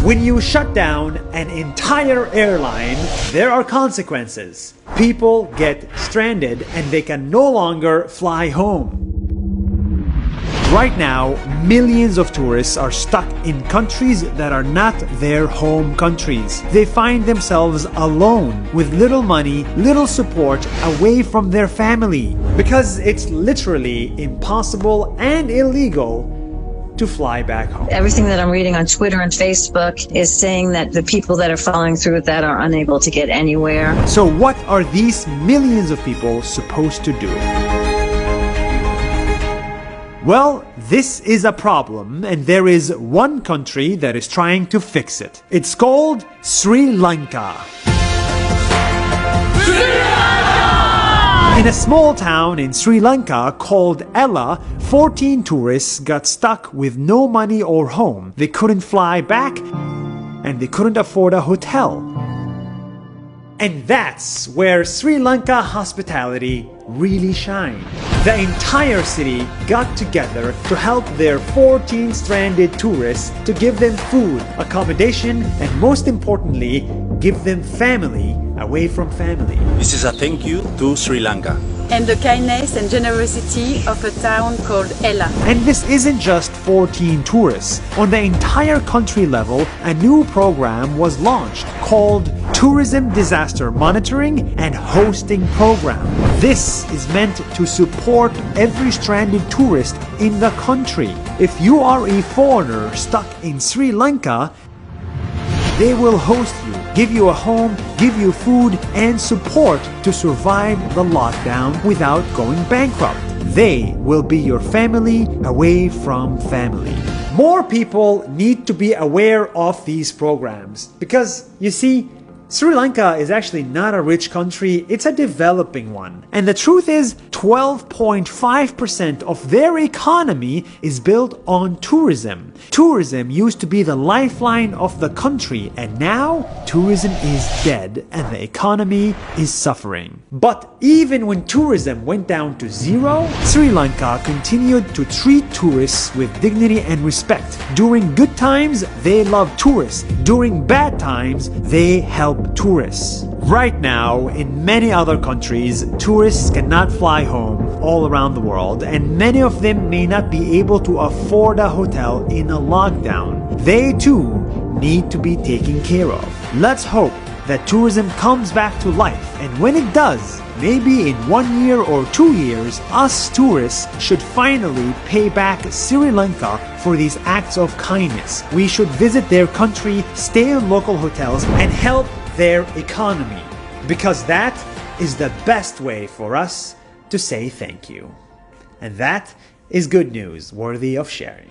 When you shut down an entire airline, there are consequences. People get stranded and they can no longer fly home. Right now, millions of tourists are stuck in countries that are not their home countries. They find themselves alone with little money, little support, away from their family, because it's literally impossible and illegal to fly back home. Everything that I'm reading on Twitter and Facebook is saying that the people that are following through with that are unable to get anywhere. So what are these millions of people supposed to do? Well, this is a problem, and there is one country that is trying to fix it. It's called Sri Lanka. In a small town in Sri Lanka called Ella, 14 tourists got stuck with no money or home. They couldn't fly back, and they couldn't afford a hotel. And that's where Sri Lanka hospitality really shined. The entire city got together to help their 14 stranded tourists, to give them food, accommodation, and most importantly, give them family away from family. This is a thank you to Sri Lanka and the kindness and generosity of a town called Ella. And this isn't just 14 tourists. On the entire country level, a new program was launched called Tourism Disaster Monitoring and Hosting Program. This is meant to support every stranded tourist in the country. If you are a foreigner stuck in Sri Lanka, they will host you, give you a home, give you food and support to survive the lockdown without going bankrupt. They will be your family away from family. More people need to be aware of these programs because, you see, Sri Lanka is actually not a rich country, it's a developing one. And the truth is, 12.5% of their economy is built on tourism. Tourism used to be the lifeline of the country, and now tourism is dead and the economy is suffering. But even when tourism went down to zero, Sri Lanka continued to treat tourists with dignity and respect. During good times, they love tourists. During bad times, they help tourists. Right now, in many other countries, tourists cannot fly home all around the world, and many of them may not be able to afford a hotel in a lockdown. They too need to be taken care of. Let's hope that tourism comes back to life, and when it does, maybe in 1 year or 2 years, us tourists should finally pay back Sri Lanka for these acts of kindness. We should visit their country, stay in local hotels, and help their economy, because that is the best way for us to say thank you. And that is good news worthy of sharing.